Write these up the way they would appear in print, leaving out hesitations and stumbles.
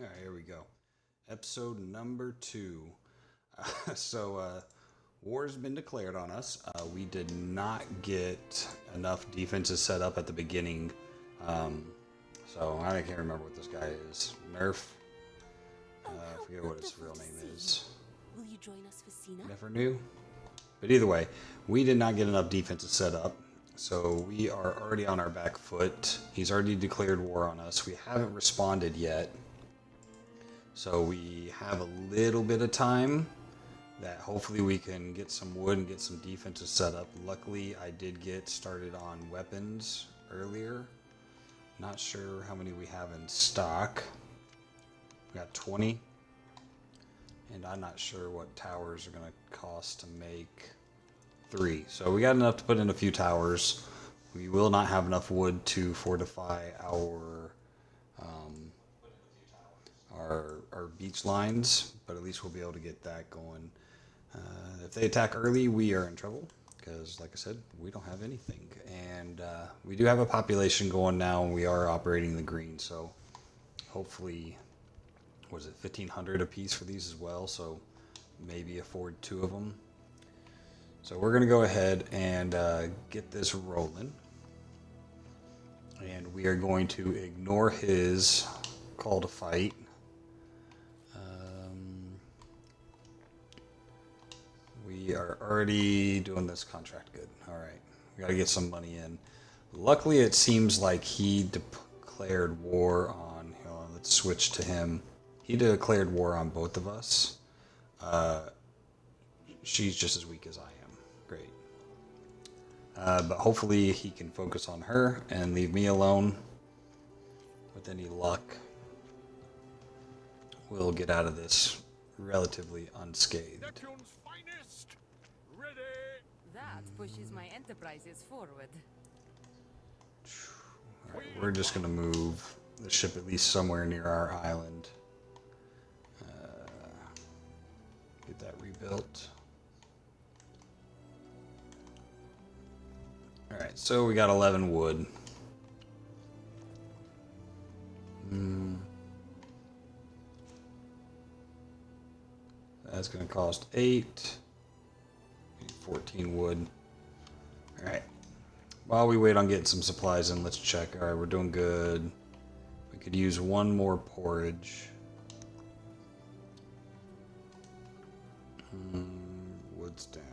All right, here we go. Episode number 2. So, war's been declared on us. We did not get enough defenses set up at the beginning. So, I can't remember what this guy is. Nerf? I forget what his real name is. Will you join us, Vicina? Neferneru? But either way, we did not get enough defenses set up. So, we are already on our back foot. He's already declared war on us. We haven't responded yet. So we have a little bit of time that hopefully we can get some wood and get some defenses set up. Luckily, I did get started on weapons earlier. Not sure how many we have in stock. We got 20. And I'm not sure what towers are going to cost to make 3. So we got enough to put in a few towers. We will not have enough wood to fortify our beach lines, but at least we'll be able to get that going. If they attack early, we are in trouble because, like I said, we don't have anything. And we do have a population going now, and we are operating the green, so hopefully, what is it, 1,500 a piece for these as well, so maybe afford 2 of them. So we're going to go ahead and get this rolling. And we are going to ignore his call to fight. We are already doing this contract good. All right. We got to get some money in. Luckily, it seems like he declared war on... let's switch to him. He declared war on both of us. She's just as weak as I am. Great. But hopefully he can focus on her and leave me alone. With any luck, we'll get out of this relatively unscathed. That pushes my enterprises forward. Alright, we're just going to move the ship at least somewhere near our island. Get that rebuilt. Alright, so we got 11 wood. That's going to cost 8. 14 wood. Alright. While we wait on getting some supplies in, let's check. Alright, we're doing good. We could use one more porridge. Wood's down.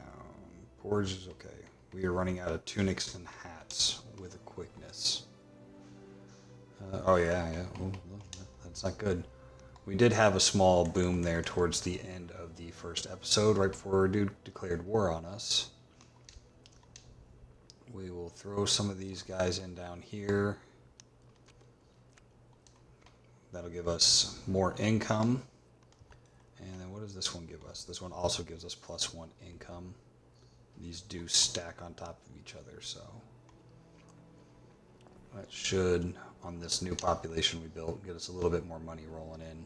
Porridge is okay. We are running out of tunics and hats with a quickness. Oh yeah. Oh, that's not good. We did have a small boom there towards the end of the first episode, right before Dude declared war on us. We will throw some of these guys in down here. That'll give us more income. And then what does this one give us? This one also gives us +1 income. These do stack on top of each other, so that should, on this new population we built, get us a little bit more money rolling in.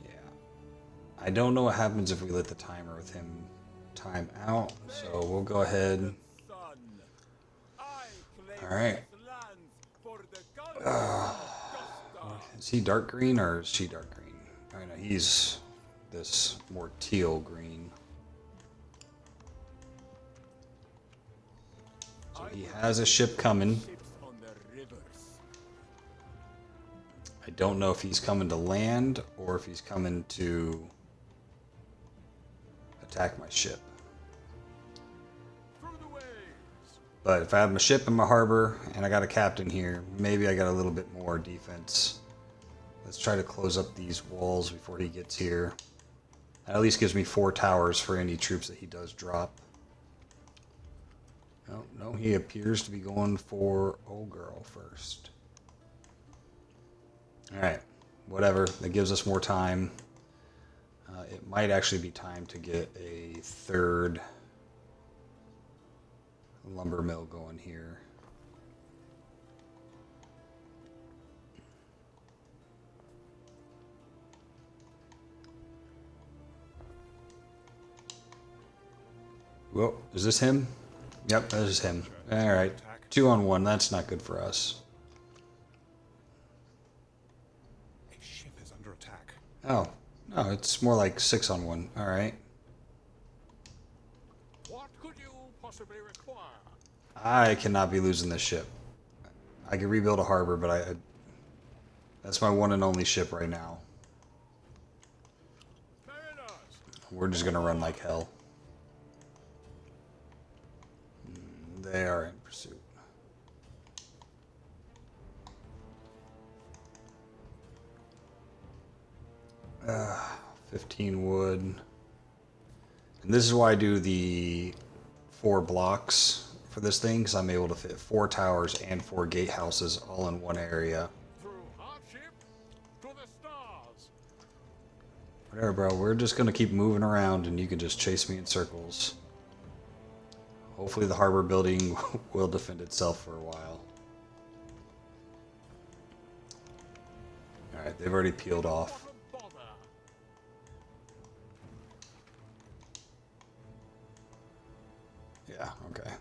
Yeah. I don't know what happens if we let the timer with him time out, so we'll go ahead. Alright. Is he dark green or is she dark green? I know he's this more teal green. So he has a ship coming. I don't know if he's coming to land or if he's coming to attack my ship. But if I have my ship in my harbor and I got a captain here, maybe I got a little bit more defense. Let's try to close up these walls before he gets here. That at least gives me 4 towers for any troops that he does drop. No, he appears to be going for old girl first. Alright, whatever. That gives us more time. It might actually be time to get a 3rd lumber mill going here. Whoa, is this him? Yep, that is him. Alright. 2-on-1, that's not good for us. A ship is under attack. Oh, no, it's more like 6-on-1. All right. What could you possibly require? I cannot be losing this ship. I can rebuild a harbor, but that's my one and only ship right now. We're just gonna run like hell. They are in pursuit. 15 wood. And this is why I do the 4 blocks for this thing, because I'm able to fit 4 towers and 4 gatehouses all in one area. Through hardship to the stars. Whatever, bro. We're just gonna keep moving around, and you can just chase me in circles. Hopefully, the harbor building will defend itself for a while. All right, they've already peeled off. Yeah. Okay.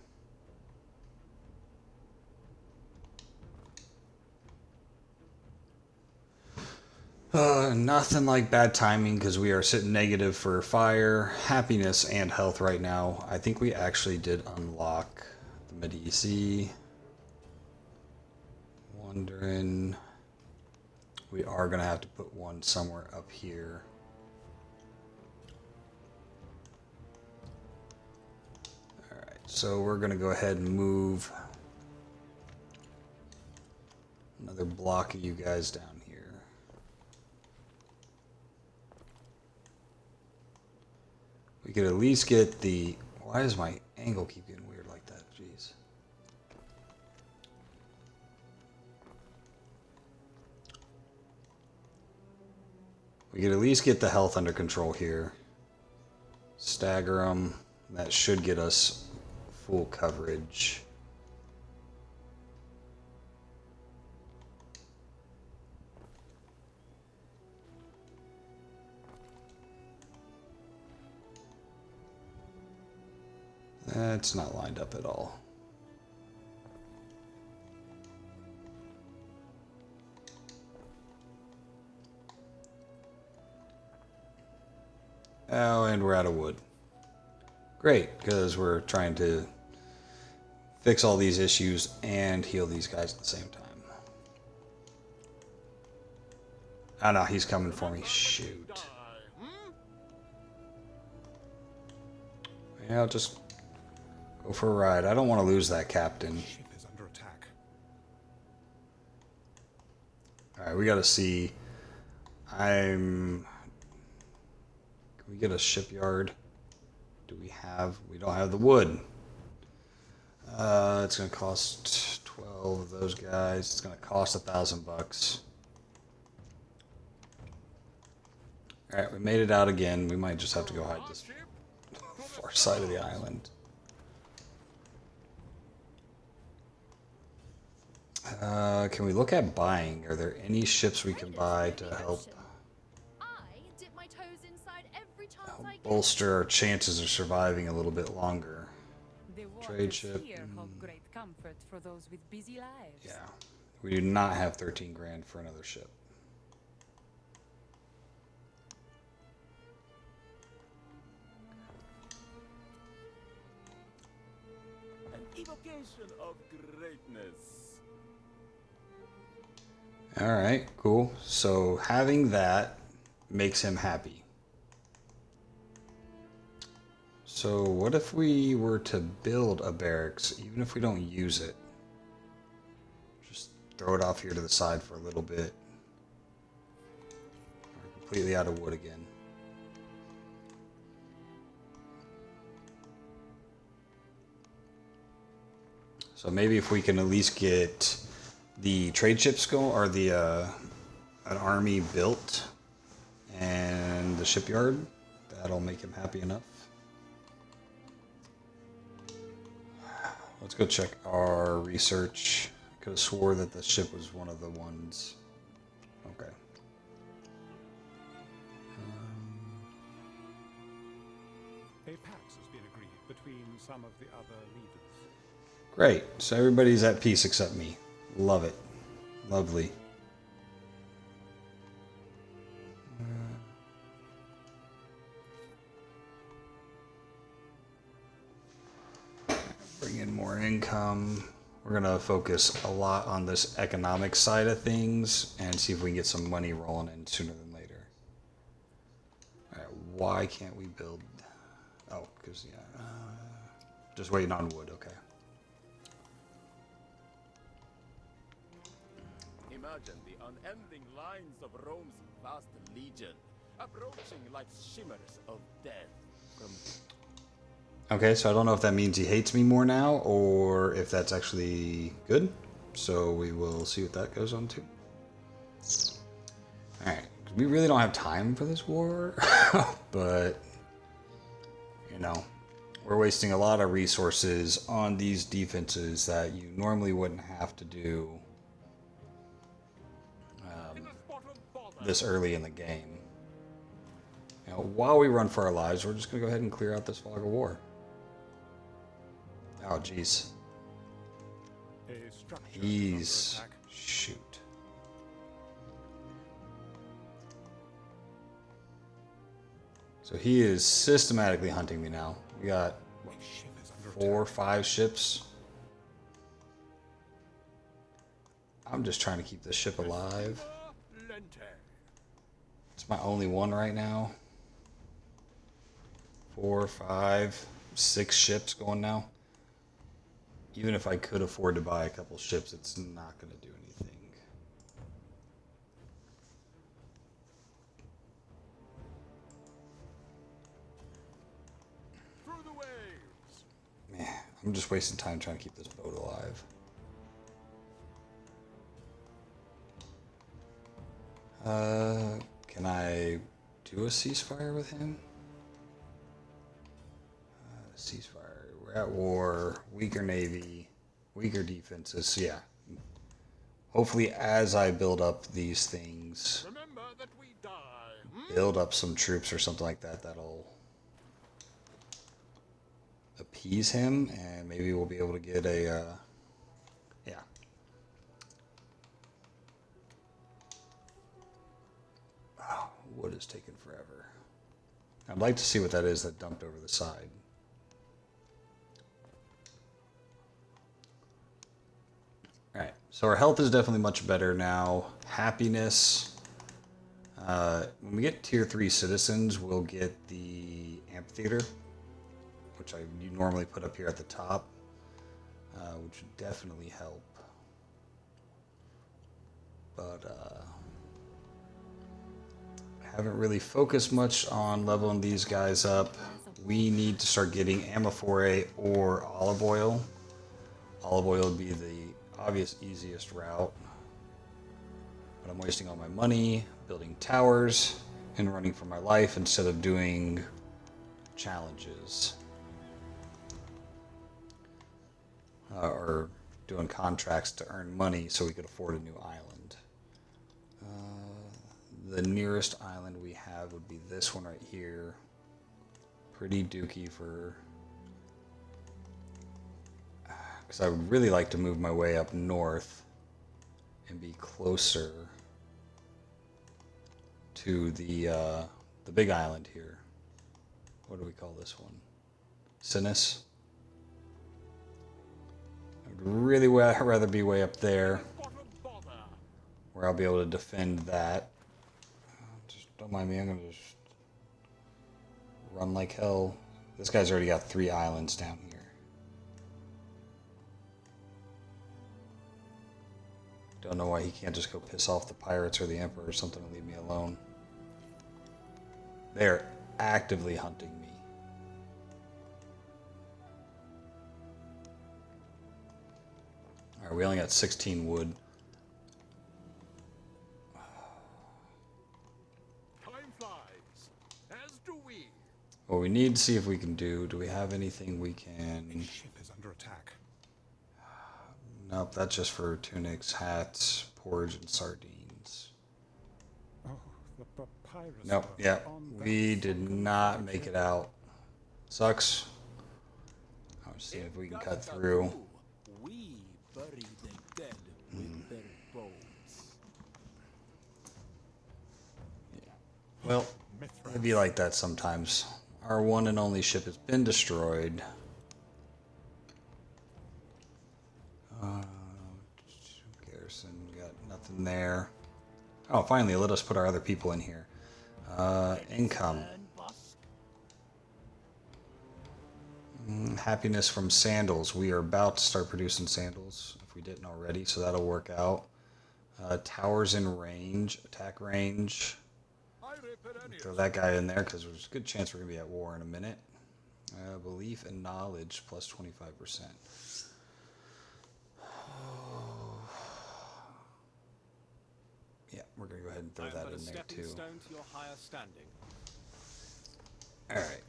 Nothing like bad timing, because we are sitting negative for fire, happiness, and health right now. I think we actually did unlock the Medici. Wondering, we are going to have to put one somewhere up here. Alright, so we're going to go ahead and move another block of you guys down here. We could at least get the... Why does my angle keep getting weird like that? Jeez. We could at least get the health under control here. Stagger them. That should get us full coverage. That's not lined up at all. Oh, and we're out of wood. Great, because we're trying to fix all these issues and heal these guys at the same time. Oh no, he's coming for me. Shoot. Yeah, I'll just go for a ride. I don't want to lose that captain. Ship is under attack. Alright, we gotta see. Can we get a shipyard? Do we have? We don't have the wood. It's gonna cost 12 of those guys. It's gonna cost $1,000. Alright, we made it out again. We might just have to go hide this far side of the island. Can we look at buying? Are there any ships we can buy to help bolster our chances of surviving a little bit longer? Trade ship. Here hold great comfort for those with busy lives. Yeah, we do not have 13 grand for another ship. An evocation of greatness. All right, cool. So having that makes him happy. So what if we were to build a barracks, even if we don't use it? Just throw it off here to the side for a little bit. We're completely out of wood again. So maybe if we can at least get the trade ships going, or the an army built, and the shipyard, that'll make him happy enough. Let's go check our research. I could have swore that the ship was one of the ones. Okay. A pact has been agreed between some of the other leaders. Great. So everybody's at peace except me. Love it. Lovely. Bring in more income. We're going to focus a lot on this economic side of things and see if we can get some money rolling in sooner than later. Alright, why can't we build... Oh, because, yeah. Just waiting on wood, okay. Imagine the unending lines of Rome's vast legion, approaching like shimmers of death from... Okay, so I don't know if that means he hates me more now, or if that's actually good. So we will see what that goes on to. Alright, we really don't have time for this war, but, you know, we're wasting a lot of resources on these defenses that you normally wouldn't have to do this early in the game. Now, while we run for our lives, we're just going to go ahead and clear out this fog of war. Oh, jeez. He's... shoot. So he is systematically hunting me now. We got, what, 4 or 5 ships. I'm just trying to keep this ship alive. It's my only one right now. 4, 5, 6 ships going now. Even if I could afford to buy a couple ships, it's not going to do anything. Through the waves. Man, I'm just wasting time trying to keep this boat alive. Can I do a ceasefire with him? Ceasefire. We're at war. Weaker navy. Weaker defenses. Yeah. Hopefully, as I build up these things, Remember that we die. build up some troops or something like that, that'll appease him, and maybe we'll be able to get a, yeah. Oh, wood is taking forever. I'd like to see what that is that dumped over the side. Alright, so our health is definitely much better now. Happiness. When we get tier 3 citizens, we'll get the amphitheater, which you normally put up here at the top, which would definitely help. But I haven't really focused much on leveling these guys up. We need to start getting ammophora or olive oil. Olive oil would be the obvious easiest route, but I'm wasting all my money building towers and running for my life instead of doing challenges or doing contracts to earn money so we could afford a new island. The nearest island we have would be this one right here. Pretty dookie for... because I would really like to move my way up north and be closer to the big island here. What do we call this one? Sinis. I'd really rather be way up there, where I'll be able to defend that. Just don't mind me, I'm gonna just run like hell. This guy's already got 3 islands down here. Don't know why he can't just go piss off the pirates or the emperor or something and leave me alone. They're actively hunting me. Alright, we only got 16 wood. Time flies, as do we. What we need to see if we can do we have anything we can... The ship is under attack. Nope, that's just for tunics, hats, porridge, and sardines. Oh, the papyrus. Nope, are yeah, on we that did fucking not ship. make it out. Sucks. I'll see if we can cut through. We bury the dead with their bones. Well, it'd be like that sometimes. Our one and only ship has been destroyed. Garrison, got nothing there. Oh, finally, let us put our other people in here. Income. Happiness from sandals. We are about to start producing sandals, if we didn't already, so that'll work out. Towers in range, attack range. Throw that guy in there because there's a good chance we're going to be at war in a minute. Belief and knowledge plus 25%. Yeah, we're going to go ahead and throw that in there too. Stone to your higher standing. Alright.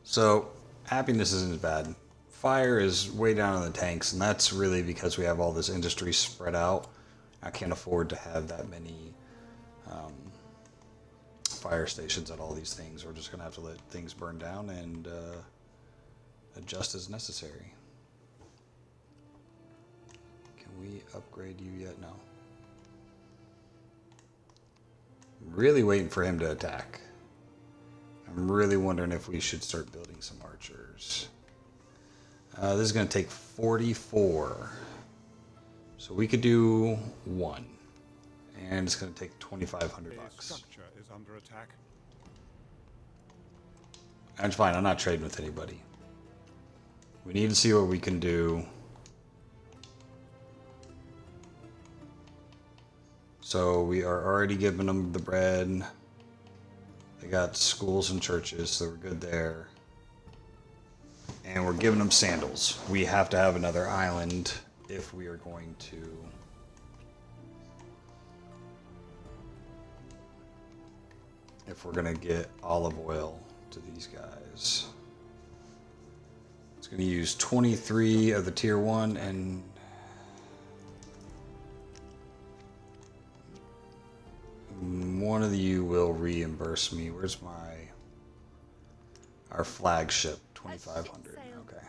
So, happiness isn't as bad. Fire is way down in the tanks, and that's really because we have all this industry spread out. I can't afford to have that many fire stations at all these things. We're just going to have to let things burn down and adjust as necessary. Can we upgrade you yet? No. I'm really waiting for him to attack. I'm really wondering if we should start building some archers. This is going to take 44. So we could do one. And it's going to take 2,500 bucks. The structure is under attack. That's fine. I'm not trading with anybody. We need to see what we can do. So we are already giving them the bread. They got schools and churches, so we're good there. And we're giving them sandals. We have to have another island if we are going to... if we're going to get olive oil to these guys. It's going to use 23 of the tier 1 and... one of you will reimburse me. Where's our flagship? 2,500. Okay.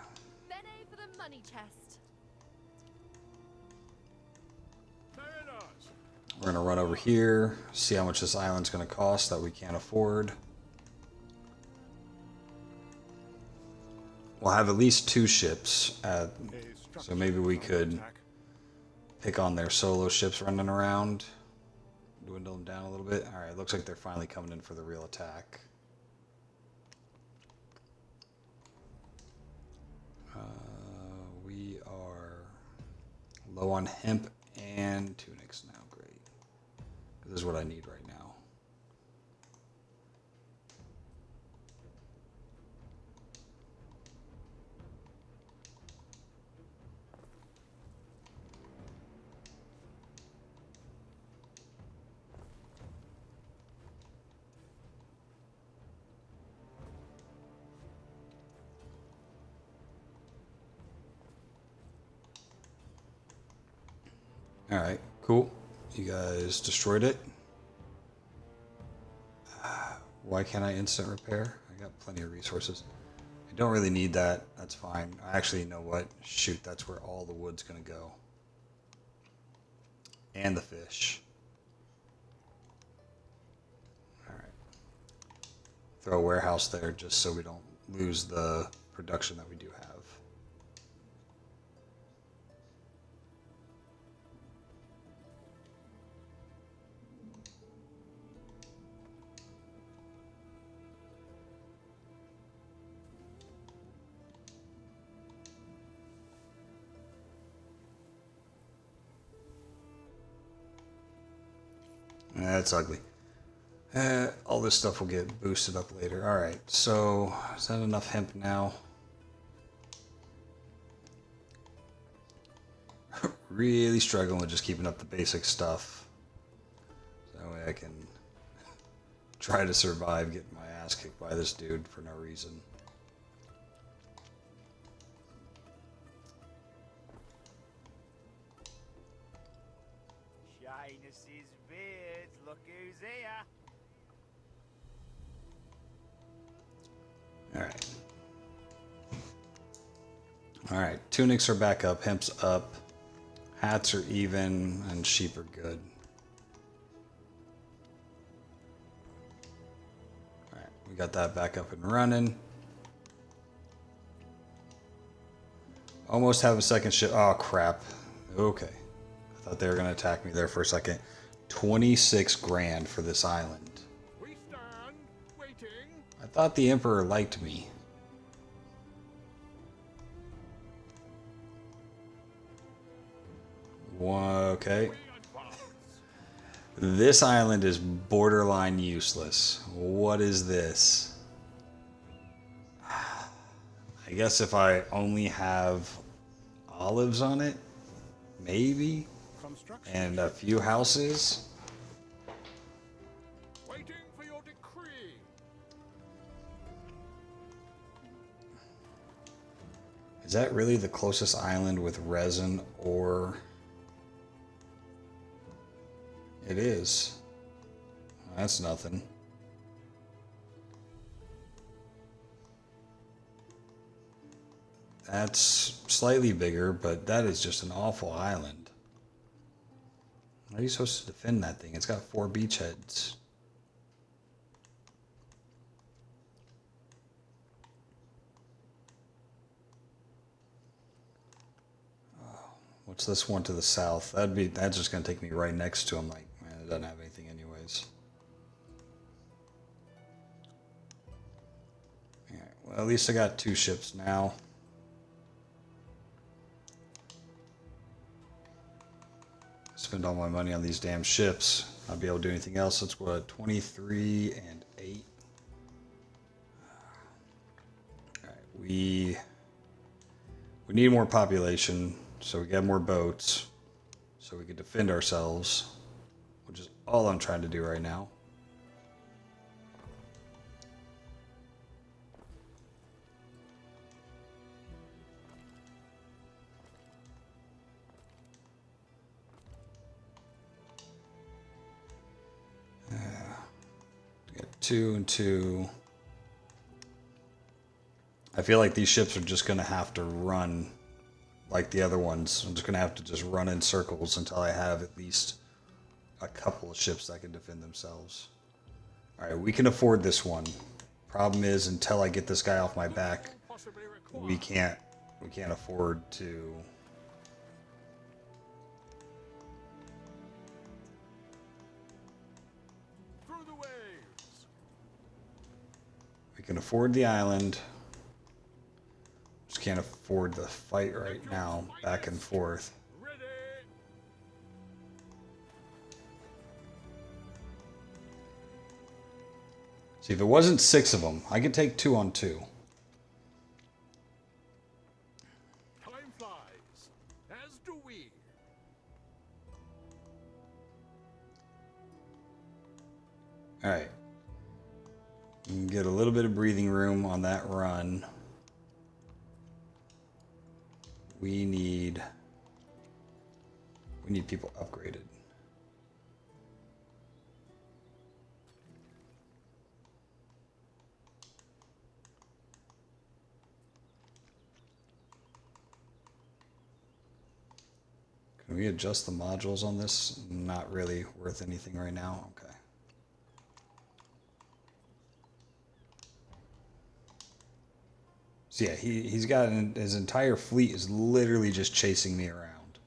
Bene for the money chest. We're gonna run over here, see how much this island's gonna cost that we can't afford. We'll have at least 2 ships, so maybe we could pick on their solo ships running around. Dwindle them down a little bit. Alright, looks like they're finally coming in for the real attack. We are low on hemp and tunics now. Great. This is what I need right now. Alright, cool. You guys destroyed it. Why can't I instant repair? I got plenty of resources. I don't really need that. That's fine. Actually, you know what? Shoot, that's where all the wood's going to go. And the fish. Alright. Throw a warehouse there just so we don't lose the production that we do have. That's ugly. All this stuff will get boosted up later. Alright, so is that enough hemp now? Really struggling with just keeping up the basic stuff. So that way I can try to survive getting my ass kicked by this dude for no reason. Shyness's beard, look who's here. Alright. All right, tunics are back up, hemp's up, hats are even, and sheep are good. All right, we got that back up and running. Almost have a second ship. Oh, crap. Okay. I thought they were going to attack me there for a second. 26 grand for this island. We stand, waiting. I thought the Emperor liked me. Okay. We advance. This island is borderline useless. What is this? I guess if I only have olives on it, maybe, Construction. and a few houses. Waiting for your decree. Is that really the closest island with resin or... It is. That's nothing. That's slightly bigger, but that is just an awful island. How are you supposed to defend that thing? It's got 4 beachheads. What's this one to the south? That's just gonna take me right next to him. Like, man, it doesn't have anything anyways. Alright, well, at least I got 2 ships now. Spend all my money on these damn ships. Not be able to do anything else. That's what, 23 and 8. Alright, we need more population. So we got more boats, so we can defend ourselves, which is all I'm trying to do right now. Get 2 and 2. I feel like these ships are just going to have to run like the other ones. I'm just going to have to just run in circles until I have at least a couple of ships that can defend themselves. Alright, we can afford this one. Problem is, until I get this guy off my back, Possibly required. we can't afford to... Through the waves. We can afford the island. Just can't afford the fight right now, back and forth. Ready. See, if it wasn't 6 of them, I could take 2 on 2. Time flies. As do we. Alright. You can get a little bit of breathing room on that run. We need people upgraded. Can we adjust the modules on this? Not really worth anything right now. Okay. So yeah, he's got his entire fleet is literally just chasing me around.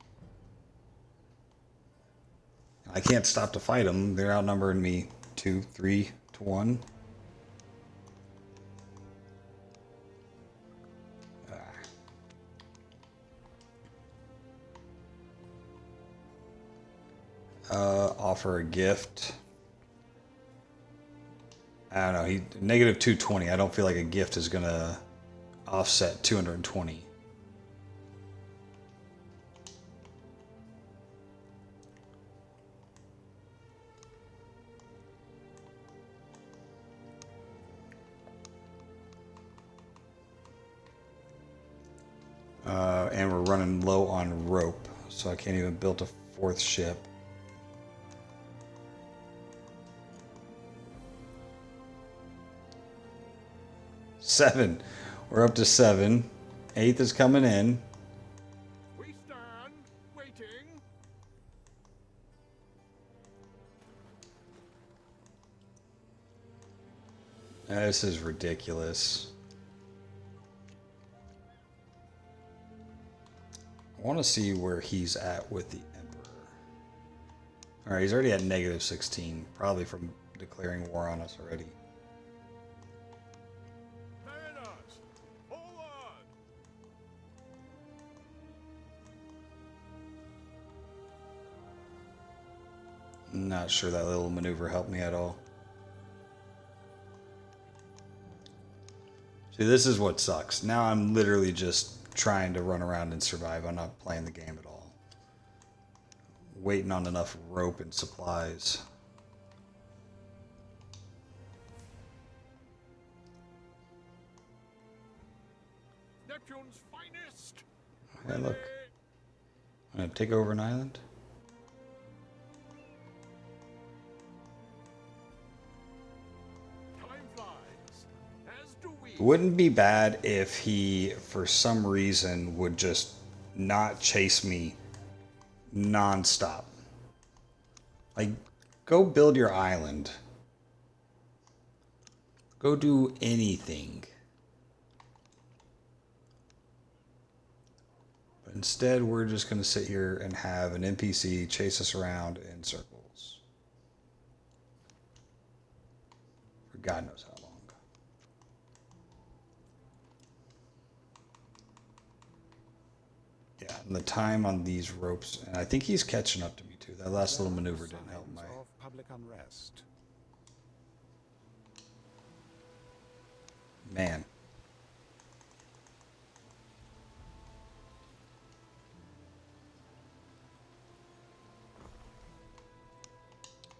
I can't stop to fight them. They're outnumbering me 2, 3 to 1. Offer a gift. I don't know. He negative 220. I don't feel like a gift is gonna offset 220. And we're running low on rope, so I can't even build a 4th ship. Seven. We're up to 7. 8th is coming in. We stand, waiting. This is ridiculous. I want to see where he's at with the Emperor. Alright, he's already at -16. Probably from declaring war on us already. Mariners, forward! Not sure that little maneuver helped me at all. See, this is what sucks. Now I'm literally just trying to run around and survive. I'm not playing the game at all. Waiting on enough rope and supplies. Neptune's finest. Hey, look. I'm gonna take over an island. Time flies, as do we. It wouldn't be bad if he, for some reason, would just not chase me non-stop. Like, go build your island. Go do anything. But instead, we're just going to sit here and have an NPC chase us around in circles. For God knows how long. Yeah, and the time on these ropes, and I think he's catching up to me too. That last little maneuver didn't help my... Of public unrest. Man.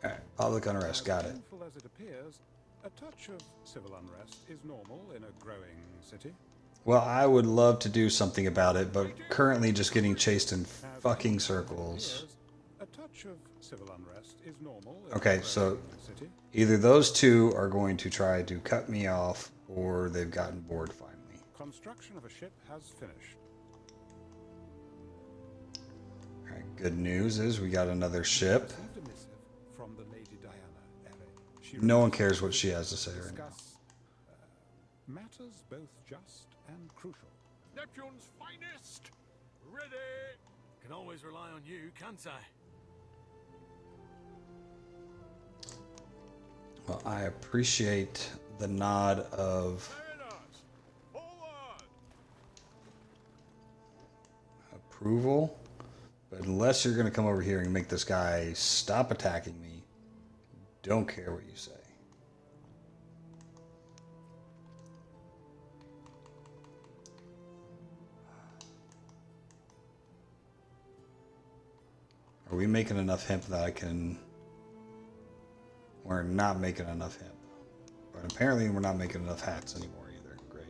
Alright, public unrest, got it. Painful as it appears, a touch of civil unrest is normal in a growing city. Well, I would love to do something about it, but currently just getting chased in fucking circles. A touch of civil unrest is normal in Okay, a so growing city. either those two are going to try to cut me off, or they've gotten bored finally. Construction of a ship has finished. Alright, good news is we got another ship. Received a missive from the Lady Diana, Ere. She No one cares what she has to say right now. discuss matters both just and crucial. Neptune's finest. Ready. Can always rely on you, can't I? Well, I appreciate the nod of Mariners, forward. approval, but unless you're going to come over here and make this guy stop attacking me, don't care what you say. Are we making enough hemp that I can... We're not making enough hemp. But apparently we're not making enough hats anymore either. Great.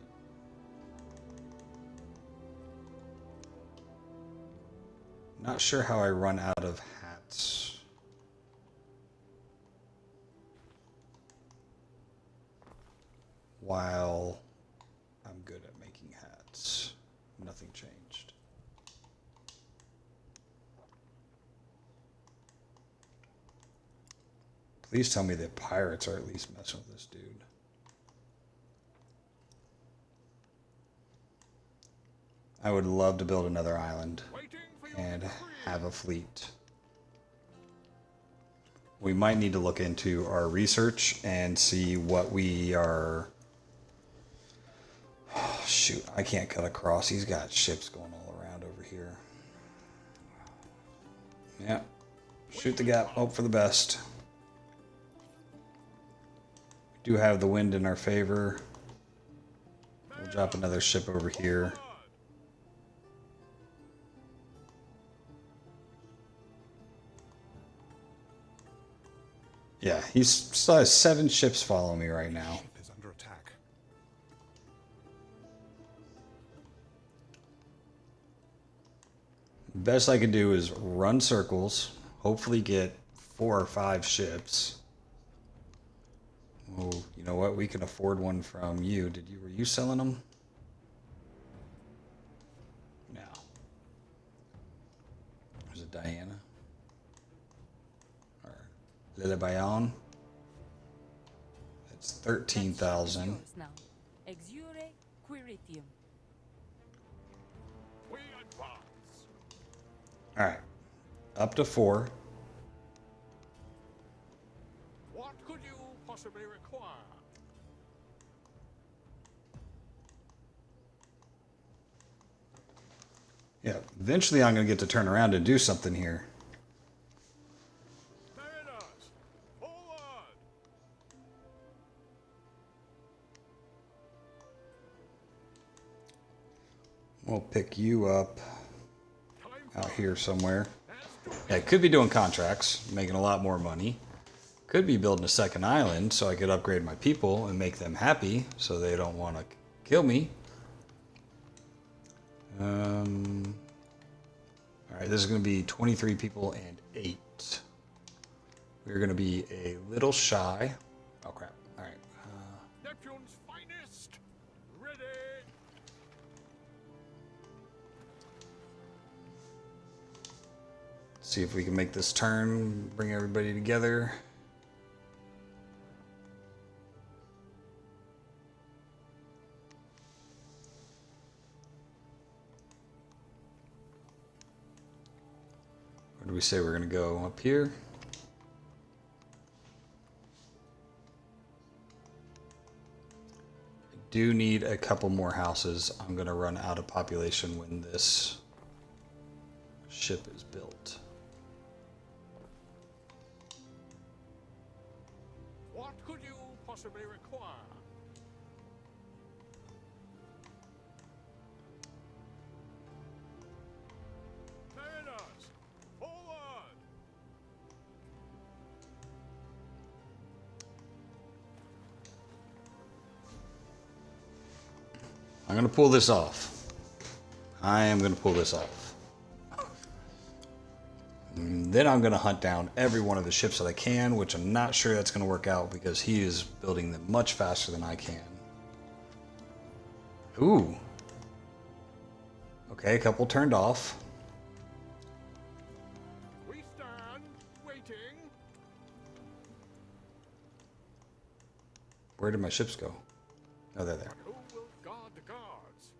Not sure how I run out of hats. While I'm good at making hats. Nothing changed. Please tell me that pirates are at least messing with this dude. I would love to build another island Waiting for your and decree. have a fleet. We might need to look into our research and see what we are... Oh, shoot, I can't cut across. He's got ships going all around over here. Yeah. Shoot the gap. Hope for the best. We do have the wind in our favor. We'll drop another ship over here. Yeah, he's still has 7 ships following me right now. Ship is under attack. Best I can do is run circles, hopefully get 4 or 5 ships. Oh, you know what? We can afford one from you. Were you selling them? Diana. Or Lilibayon. It's 13,000. Yours now. Exure Quiritium. We advance. Alright. Up to 4. What could you possibly require? Yeah, eventually I'm going to get to turn around and do something here. Mariners, forward! We'll pick you up Time out flies. here somewhere. Let's do Yeah, I could be doing contracts, making a lot more money. Could be building a second island so I could upgrade my people and make them happy so they don't want to kill me. Alright, this is going to be 23 people and 8. We're going to be a little shy. Oh crap. Alright. Neptune's finest. Ready. See if we can make this turn, bring everybody together. Where do we say we're going to go? Up here? I do need a couple more houses. I'm going to run out of population when this ship is built. What could you possibly require? Mariners, forward! I'm going to pull this off. I am going to pull this off. And then I'm going to hunt down every one of the ships that I can, which I'm not sure that's going to work out because he is building them much faster than I can. Ooh. Okay, a couple turned off. We stand, waiting. Where did my ships go? Oh, they're there. Who will guard the guards?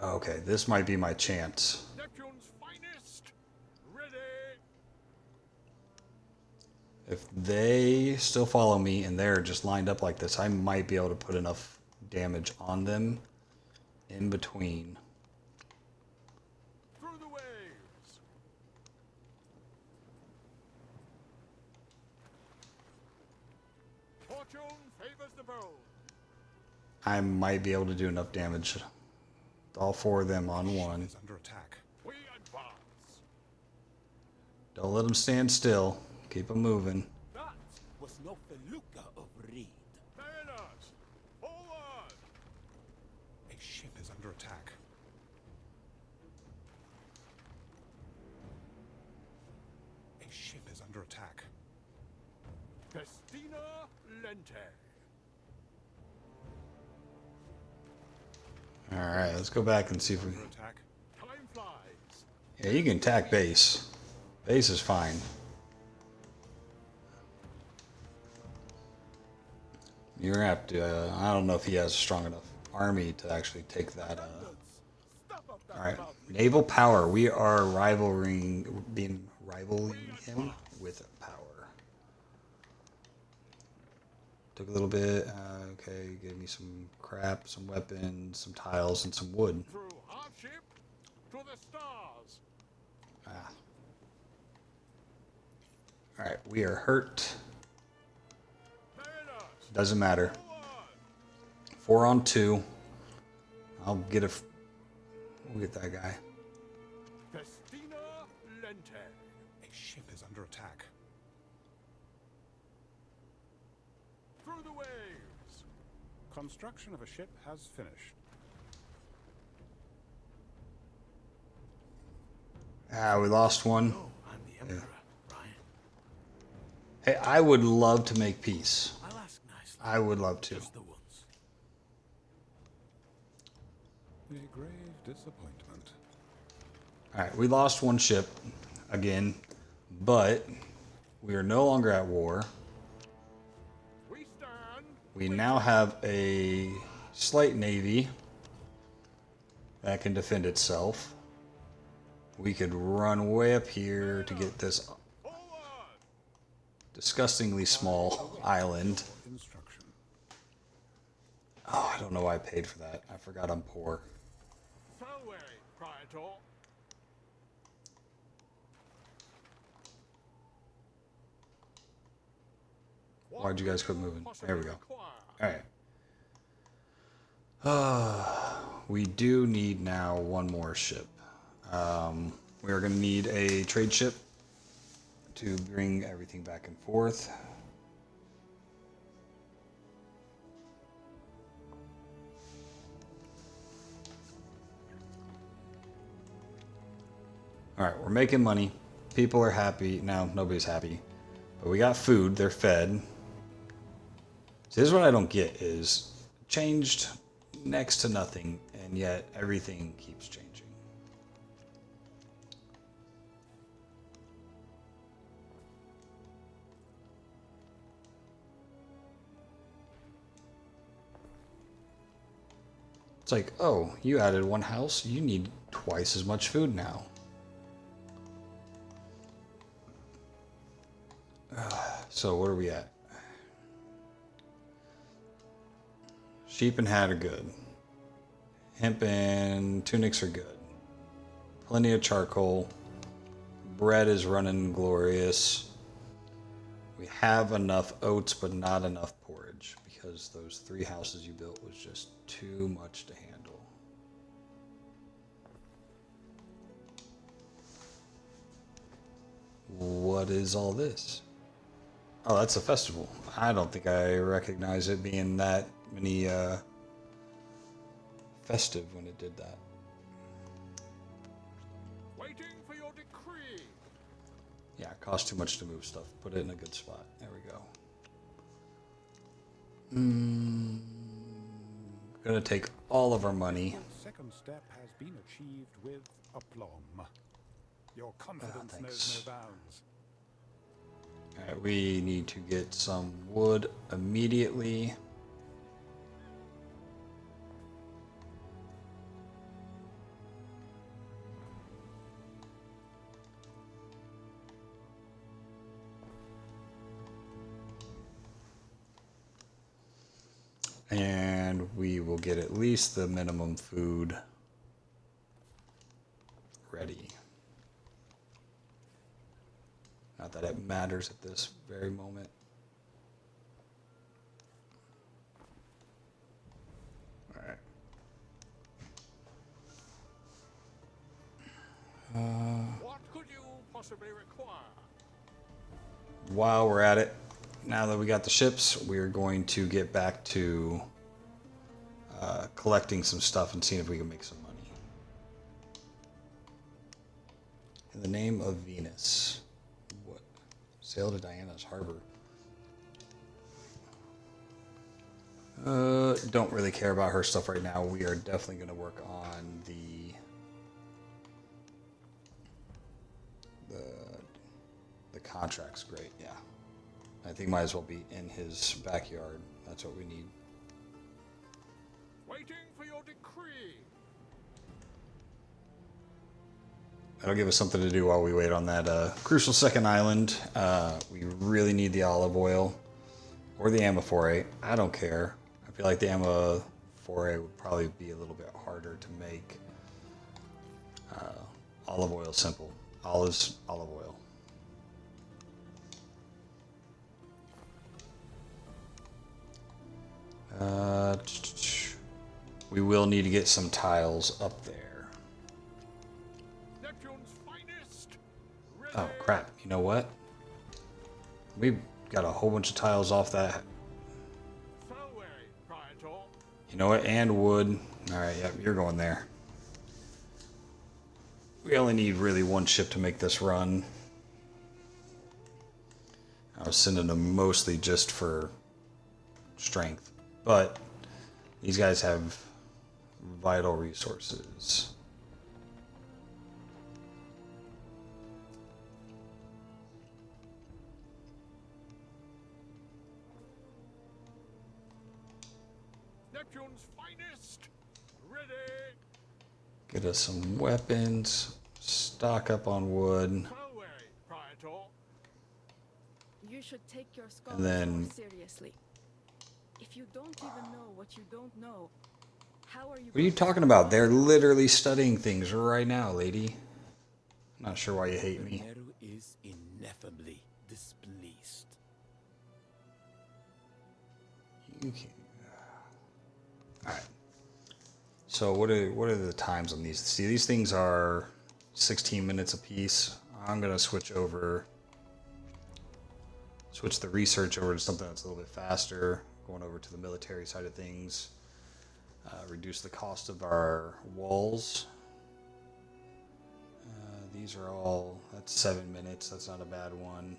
Okay, this might be my chance. Neptune's finest. Ready. If they still follow me and they're just lined up like this, I might be able to put enough damage on them in between. Through the waves. Fortune favors the bold. I might be able to do enough damage. All 4 of them on one. Is under attack. We advance. Don't let them stand still. Keep them moving. That was no felucca of reed. Mariners, forward! A ship is under attack. A ship is under attack. Festina Lente. Alright, let's go back and see if we... Under attack. Time flies. Yeah, you can attack base. Base is fine. You're gonna have to... I don't know if he has a strong enough army to actually take that... Stop up that Alright, mouth. naval power. We are rivaling him with power. Took a little bit. Okay, gave me some crap, some weapons, some tiles, and some wood. Through hardship to the stars. Ah. Alright, we are hurt. Mariners, Doesn't matter. forward! 4 on 2. I'll get a... We'll get that guy. Festina Lente. A ship is under attack. Through the waves. Construction of a ship has finished. Ah, we lost one. Oh, I'm the Emperor, Ryan. Hey, I would love to make peace. I'll ask nicely. I would love to. Just the once. A grave disappointment. Alright, we lost one ship again, but we are no longer at war. We stand. We now have a slight navy that can defend itself. We could run way up here to get this Forward. disgustingly small island. Instruction. Oh, I don't know why I paid for that. I forgot I'm poor. So way, Praetor. What Why'd you guys could quit moving? possibly There we go. require? Alright. We do need now one more ship. We are going to need a trade ship to bring everything back and forth. Alright, we're making money. People are happy. Now, nobody's happy. But we got food. They're fed. See, this is what I don't get is changed next to nothing, and yet everything keeps changing. It's like, oh, you added one house, you need twice as much food now. So what are we at? Sheep and hat are good. Hemp and tunics are good. Plenty of charcoal. Bread is running glorious. We have enough oats, but not enough porridge because those 3 houses you built was just too much to handle. What is all this? Oh, that's a festival. I don't think I recognize it being that many festive when it did that. Waiting for your decree. Yeah, it costs too much to move stuff. Put it in a good spot. There we go. Gonna take all of our money. The second step has been achieved with aplomb. Your confidence thanks. knows no bounds. Alright, we need to get some wood immediately. And we will get at least the minimum food ready. Not that it matters at this very moment. Alright. What could you possibly require? While we're at it, now that we got the ships, we're going to get back to collecting some stuff and seeing if we can make some money. In the name of Venus. What? Sail to Diana's harbor. Don't really care about her stuff right now. We are definitely going to work on the contracts. Great, yeah. I think might as well be in his backyard. That's what we need. Waiting for your decree. That'll give us something to do while we wait on that crucial second island. We really need the olive oil or the amphora. I don't care. I feel like the amphora would probably be a little bit harder to make. Olive oil simple. Olive oil. We will need to get some tiles up there. Neptune's finest. Ready. Oh crap, you know what? We've got a whole bunch of tiles off that. So way, Praetor. You know what? And wood. Alright, yep, you're going there. We only need really one ship to make this run. I was sending them mostly just for strength. But these guys have vital resources. Neptune's finest. Ready. Get us some weapons. Stock up on wood. Far away, Praetor. You should take your And then- scholars seriously. If you don't even know what you don't know, how are you? What are you talking about? They're literally studying things right now, lady. Not sure why you hate me. Neferneru is ineffably displeased. You can't. All right. So what are the times on these? See, these things are 16 minutes apiece. I'm gonna switch the research over to something that's a little bit faster. Going over to the military side of things. Reduce the cost of our walls. These are all, that's 7 minutes. That's not a bad one.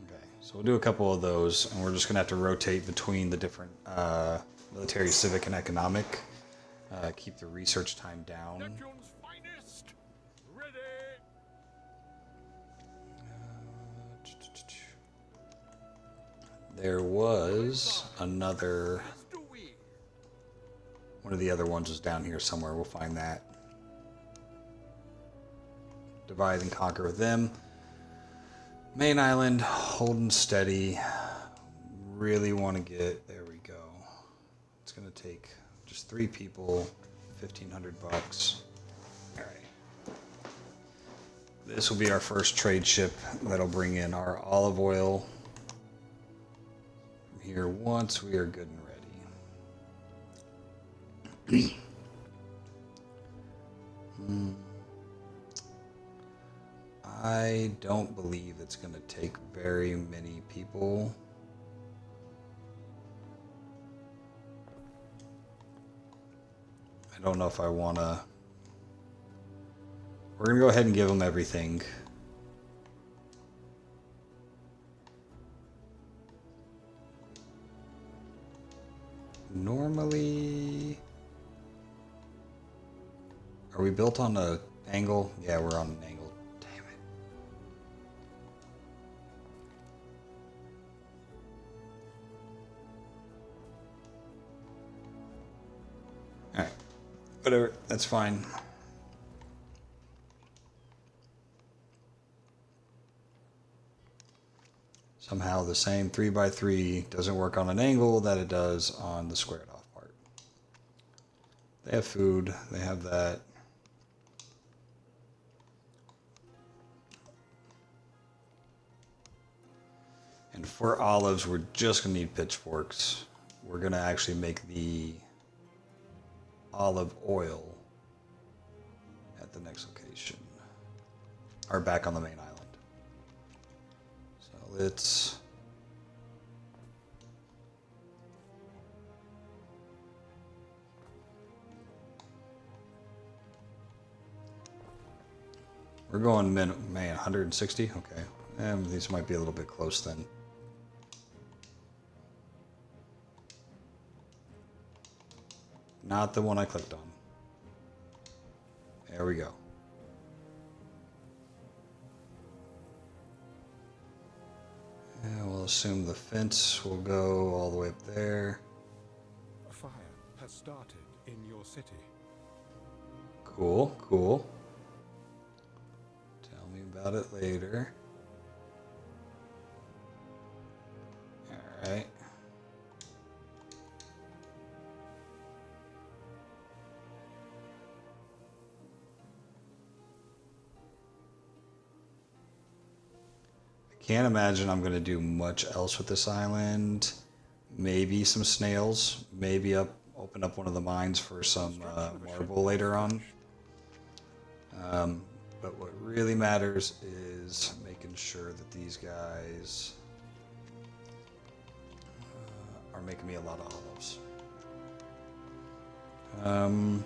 Okay, so we'll do a couple of those, and we're just gonna have to rotate between the different military, civic, and economic. Keep the research time down. Neptune's finest. Ready. There was another, As do we. one of the other ones was down here somewhere. We'll find that. Divide and conquer with them. Main island, holding steady. Really want to get, there we go. It's going to take just 3 people, 1,500 bucks. All right. This will be our first trade ship that'll bring in our olive oil. From here, once we are good and ready. I don't believe it's going to take very many people. I don't know if I want to. We're going to go ahead and give them everything. Normally, are we built on an angle? Yeah, we're on an angle. Damn it. Alright. Whatever. That's fine. Somehow the same 3x3 doesn't work on an angle that it does on the squared off part. They have food. They have that. And for olives, we're just going to need pitchforks. We're going to actually make the olive oil at the next location. Or back on the main island. So let's... We're going man, 160? Okay. These might be a little bit close then. Not the one I clicked on. There we go. And we'll assume the fence will go all the way up there. A fire has started in your city. Cool, cool. Tell me about it later. Alright. Can't imagine I'm going to do much else with this island. Maybe some snails. Maybe open up one of the mines for some marble later on. But what really matters is making sure that these guys are making me a lot of olives.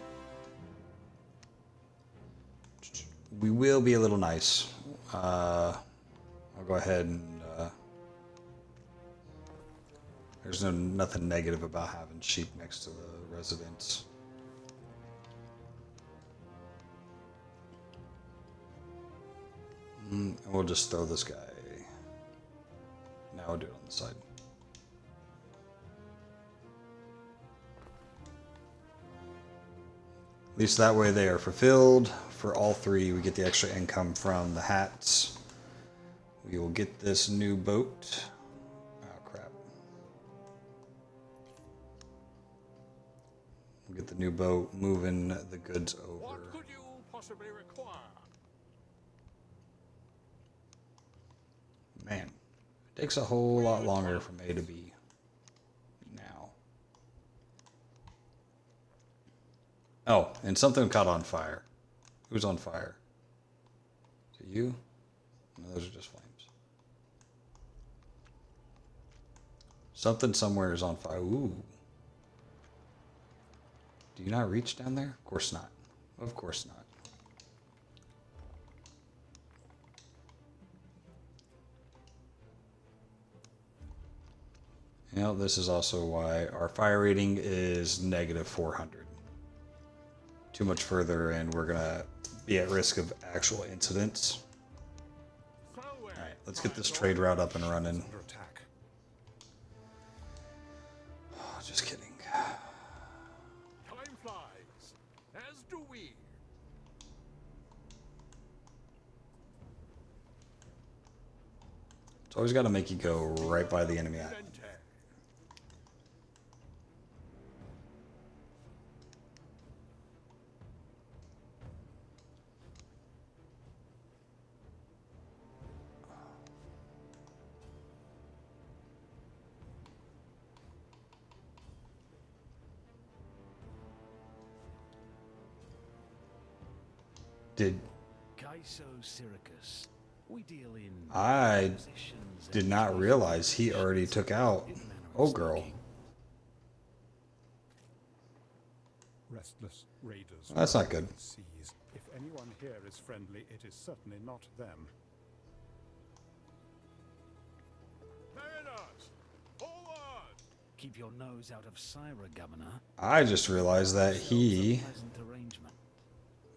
We will be a little nice. I'll go ahead and there's nothing negative about having sheep next to the residence. And we'll just throw this guy. Now we'll do it on the side. At least that way they are fulfilled. For all three, we get the extra income from the hats. We will get this new boat. Oh, crap. We'll get the new boat, moving the goods over. What could you possibly require? Man, it takes a whole lot longer from A to B now. Oh, and something caught on fire. Who's on fire? Is it you? No, those are just flames. Something somewhere is on fire. Ooh. Do you not reach down there? Of course not. Of course not. You know, this is also why our fire rating is negative 400. Too much further and we're gonna be at risk of actual incidents. Alright, let's get this trade route up and running. Under attack. Oh, just kidding. Time flies, as do we. It's always got to make you go right by the enemy island. Did We deal in I positions did and not realize he already took out in the manner of Oh Girl. speaking. Restless raiders. Well, that's not good. Seas. If anyone here is friendly, it is certainly not them. Mariners, forward! Keep your nose out of Syra, Governor. I just realized that he Pleasant arrangement.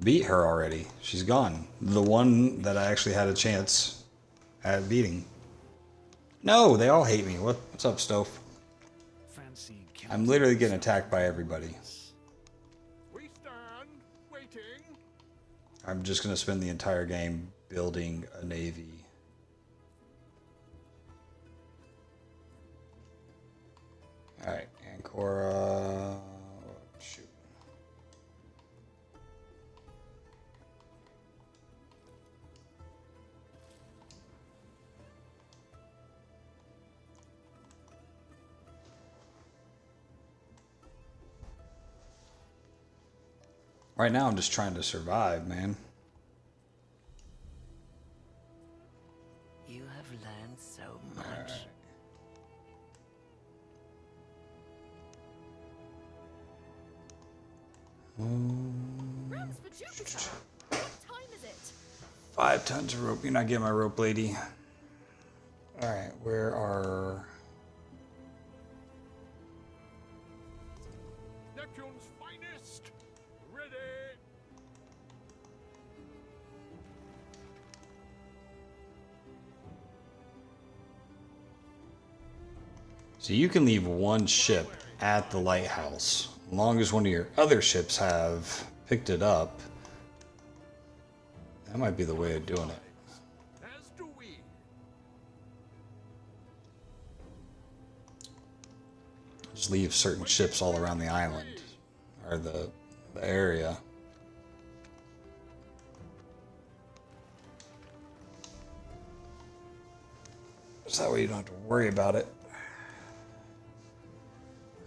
beat her already. She's gone. The one that I actually had a chance at beating. No, they all hate me. What's up, Stove? Fancy I'm literally getting attacked by everybody. We stand, waiting. I'm just going to spend the entire game building a navy. Alright, Ancora. Shoot. Right now, I'm just trying to survive, man. You have learned so much. Rams for Jupiter! What time is it? 5 tons of rope. You're not getting my rope, lady. Alright, where are... Neptune's finest, ready. So you can leave one ship at the lighthouse. As long as one of your other ships have picked it up. That might be the way of doing it. As do we. Just leave certain ships all around the island. Or the area. So that way you don't have to worry about it.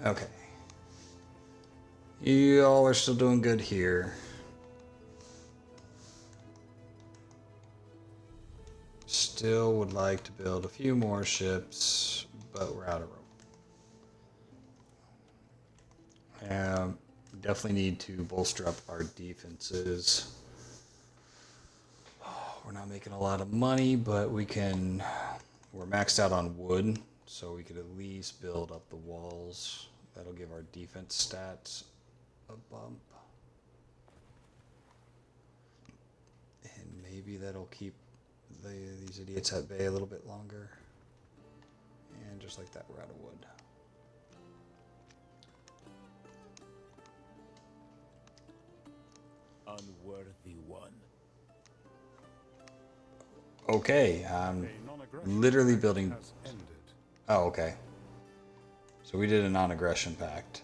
Okay. You all are still doing good here. Still would like to build a few more ships, but we're out of rope. Definitely need to bolster up our defenses. We're not making a lot of money, but we can... We're maxed out on wood, so we could at least build up the walls. That'll give our defense stats a bump. And maybe that'll keep these idiots at bay a little bit longer. And just like that, we're out of wood. unworthy one. Okay, I'm A non-aggression literally pact building. has ended. Oh, okay. So we did a non-aggression pact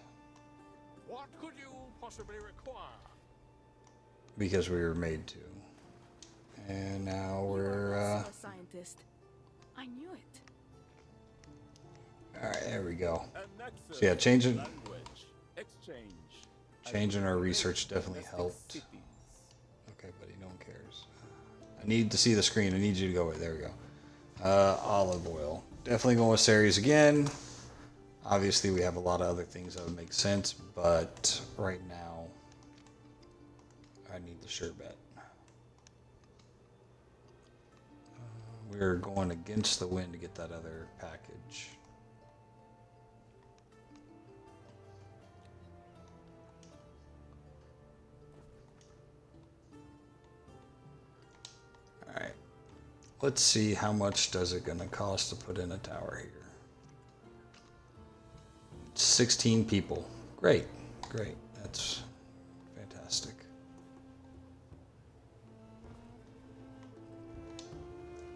What could you possibly require? because we were made to, and now You are we're. also a scientist. I knew it. All right, there we go. A nexus So yeah, changing language, exchange, changing and our research definitely domestic helped. cities. Okay, buddy, no one cares. I need to see the screen. I need you to go. There we go. Olive oil. Definitely going with Ceres again. Obviously, we have a lot of other things that would make sense, but right now, I need the sherbet. We're going against the wind to get that other package. Alright. Let's see how much does it gonna cost to put in a tower here. 16 people. Great. Great. That's fantastic.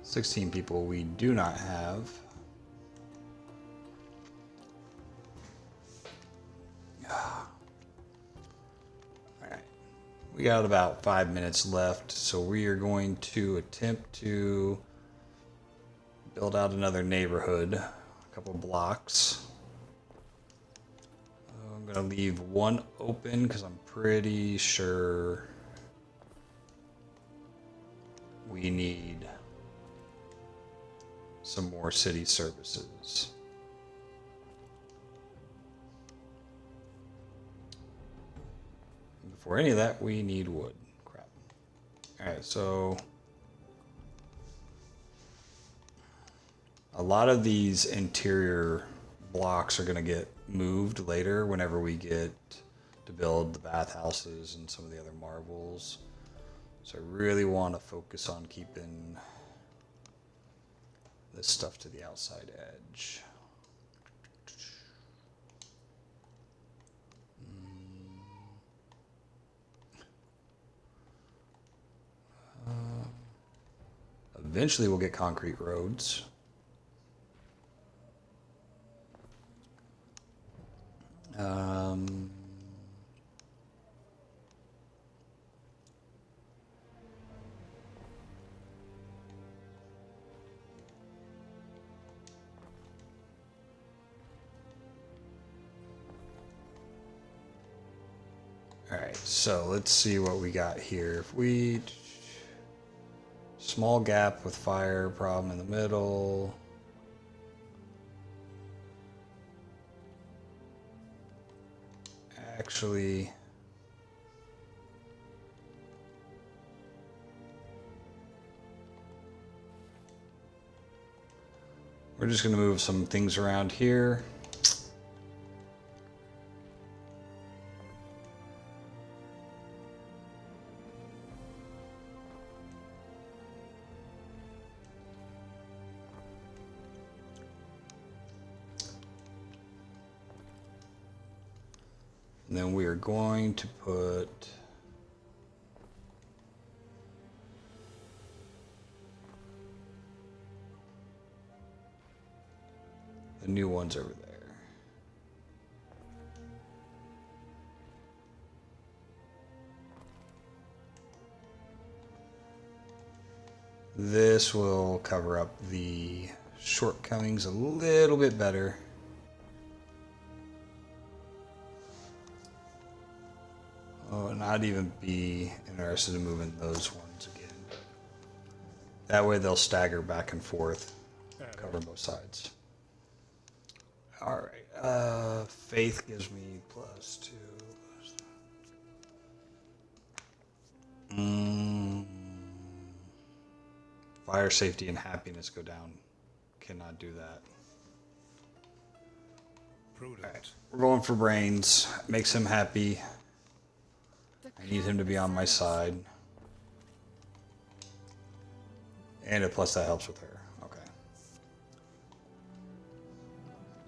$16 people we do not have. Alright. We got about 5 minutes left, so we are going to attempt to build out another neighborhood, a couple blocks. I'm gonna leave one open because I'm pretty sure we need some more city services. Before any of that, we need wood. Crap. Alright, so a lot of these interior blocks are going to get moved later whenever we get to build the bathhouses and some of the other marvels. So I really want to focus on keeping this stuff to the outside edge. Eventually we'll get concrete roads. Alright, so let's see what we got here. If we... Small gap with fire problem in the middle. Actually... We're just going to move some things around here. And then we are going to put the new ones over there. This will cover up the shortcomings a little bit better. Oh, and I'd even be interested in moving those ones again. That way they'll stagger back and forth, cover both sides. Alright, faith gives me +2. Fire safety and happiness go down. Cannot do that. Prudent. Alright, we're going for brains. Makes him happy. I need him to be on my side. And plus that helps with her. Okay.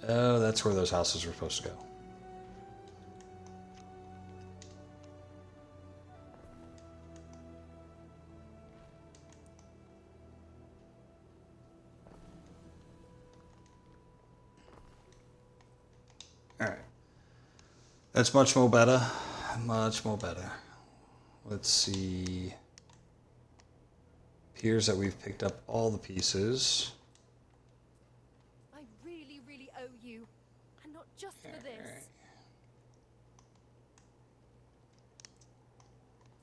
Oh, that's where those houses were supposed to go. Alright. That's much more better. Much more better. Let's see. Appears that we've picked up all the pieces. I really, really owe you. And not just for this.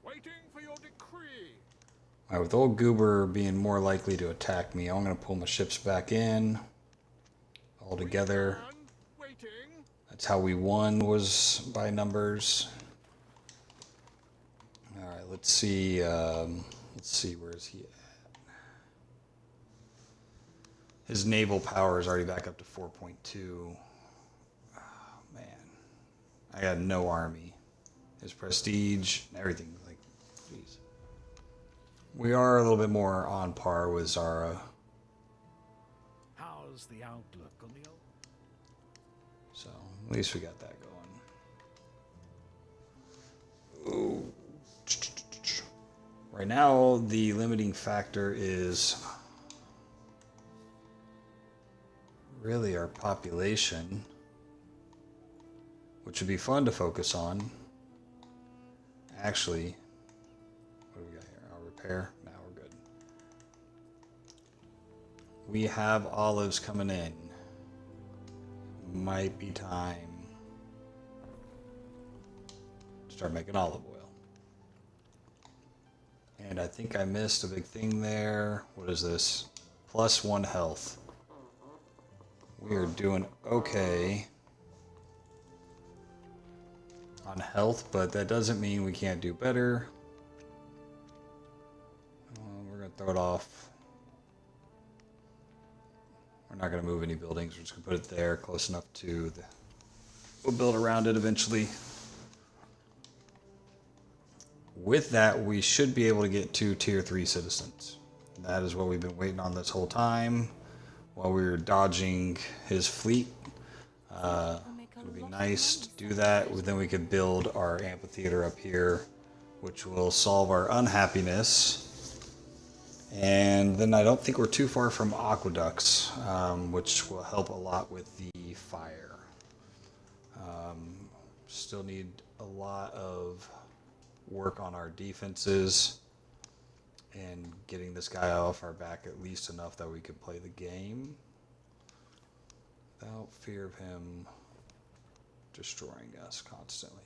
Waiting for your decree. Alright, with old Goober being more likely to attack me, I'm going to pull my ships back in. All together. Waiting. That's how we won, was by numbers. Alright, let's see. Where is he at? His naval power is already back up to 4.2. Oh, man. I got no army. His prestige, everything. Like, jeez. We are a little bit more on par with Zara. How's the outlook on the old? So, at least we got that going. Ooh. Right now, the limiting factor is really our population, which would be fun to focus on. Actually, what do we got here? Our repair? Now we're good. We have olives coming in. Might be time to start making olive oil. And I think I missed a big thing there. What is this? +1 health. We are doing okay on health, but that doesn't mean we can't do better. We're going to throw it off. We're not going to move any buildings. We're just going to put it there, close enough to the... We'll build around it eventually. With that, we should be able to get to Tier 3 citizens. That is what we've been waiting on this whole time while we were dodging his fleet. It would be nice to do that. Then we could build our amphitheater up here, which will solve our unhappiness. And then I don't think we're too far from aqueducts, which will help a lot with the fire. Still need a lot of work on our defenses and getting this guy off our back at least enough that we could play the game without fear of him destroying us constantly.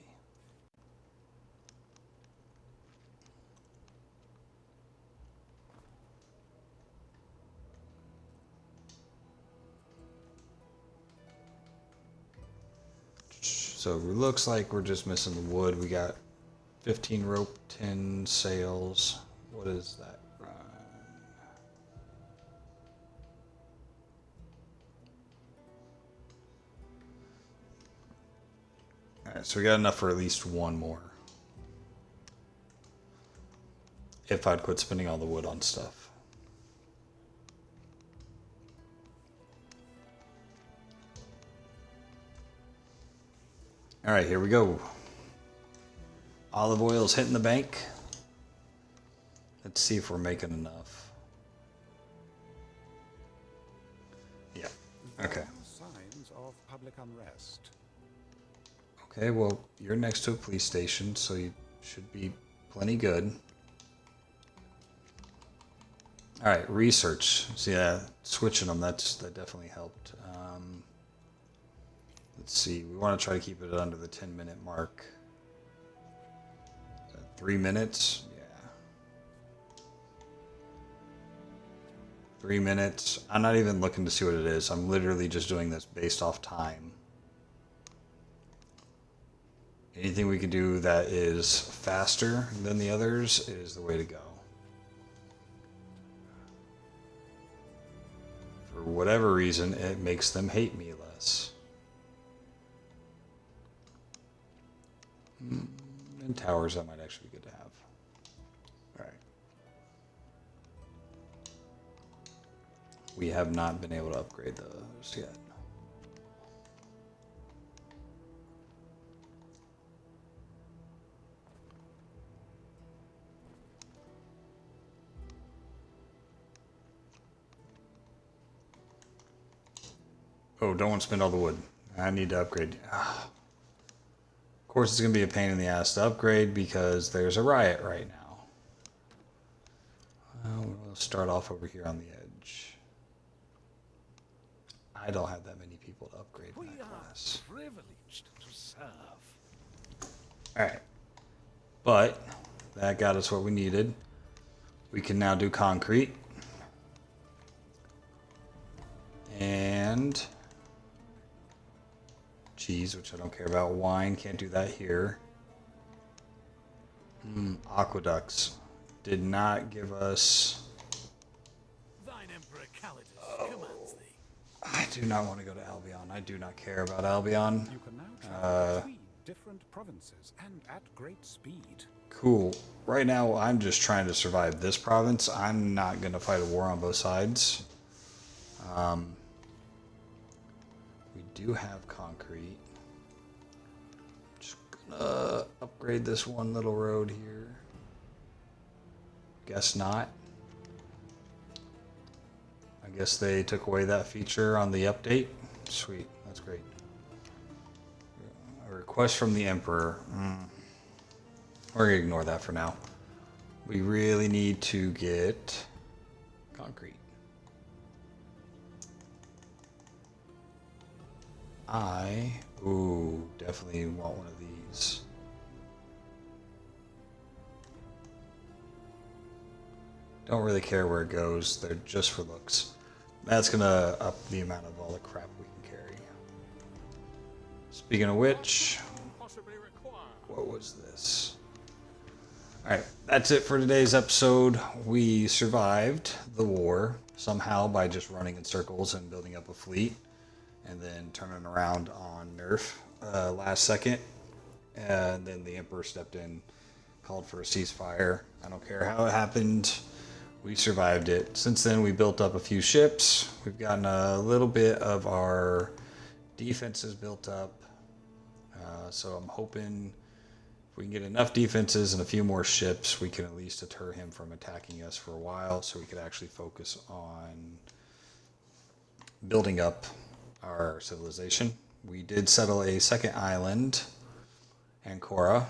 So it looks like we're just missing the wood. We got 15 rope, 10 sails. What is that run? Alright, so we got enough for at least one more. If I'd quit spending all the wood on stuff. Alright, here we go. Olive oil's hitting the bank. Let's see if we're making enough. Yeah. Okay. There are signs of public unrest. Okay, well, you're next to a police station, so you should be plenty good. Alright, research. So yeah, switching them, that definitely helped. Let's see, we want to try to keep it under the 10-minute mark. 3 minutes? Yeah. 3 minutes. I'm not even looking to see what it is. I'm literally just doing this based off time. Anything we can do that is faster than the others is the way to go. For whatever reason, it makes them hate me less. And towers, that might actually be good to have. Alright. We have not been able to upgrade those yet. Oh, don't want to spend all the wood. I need to upgrade. Of course, it's going to be a pain in the ass to upgrade because there's a riot right now. We'll start off over here on the edge. I don't have that many people to upgrade We my are class. privileged to serve. Alright. But that got us what we needed. We can now do concrete. And cheese, which I don't care about. Wine, can't do that here. Aqueducts. Did not give us... Thine Emperor Calidus commands thee. I do not want to go to Albion. I do not care about Albion. You can now travel between different provinces and at great speed. Cool. Right now, I'm just trying to survive this province. I'm not going to fight a war on both sides. We do have concrete. Just gonna upgrade this one little road here. Guess not. I guess they took away that feature on the update. Sweet. That's great. A request from the Emperor. We're going to ignore that for now. We really need to get concrete. Definitely want one of these. Don't really care where it goes. They're just for looks. That's going to up the amount of all the crap we can carry. Speaking of which, Possibly require. what was this? Alright, that's it for today's episode. We survived the war somehow by just running in circles and building up a fleet. And then turning around on Nerf last second. And then the Emperor stepped in, called for a ceasefire. I don't care how it happened. We survived it. Since then, we built up a few ships. We've gotten a little bit of our defenses built up. So I'm hoping if we can get enough defenses and a few more ships, we can at least deter him from attacking us for a while so we could actually focus on building up our civilization. We did settle a second island, Ancora,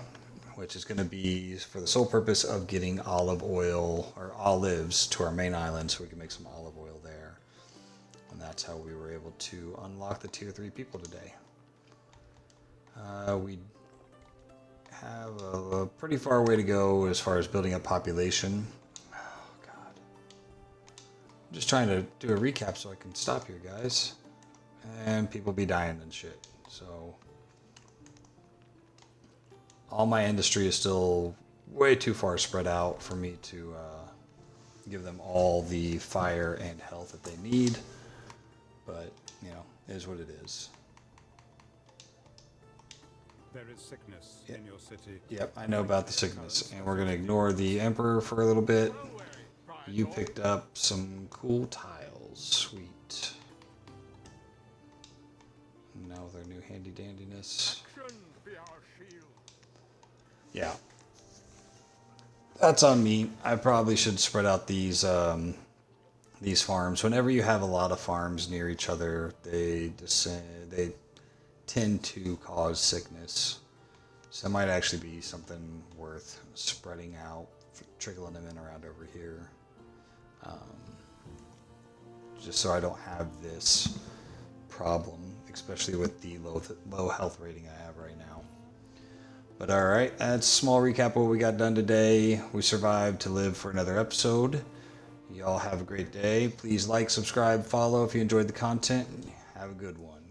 which is going to be for the sole purpose of getting olive oil or olives to our main island so we can make some olive oil there. And that's how we were able to unlock the tier 3 people today. We have a pretty far way to go as far as building up population. Oh, God. I'm just trying to do a recap so I can stop here, guys. And people be dying and shit. So all my industry is still way too far spread out for me to give them all the fire and health that they need. But, you know, it is what it is. There is sickness in your city. Yep, I know about the sickness. And we're going to ignore the Emperor for a little bit. You picked up some cool tiles. Sweet. Now with our new handy dandiness. Action be our shield. Yeah. That's on me. I probably should spread out these farms. Whenever you have a lot of farms near each other, they tend to cause sickness. So that might actually be something worth spreading out, trickling them in around over here. Just so I don't have this problem, especially with the low health rating I have right now. But alright, that's a small recap of what we got done today. We survived to live for another episode. Y'all have a great day. Please like, subscribe, follow if you enjoyed the content. Have a good one.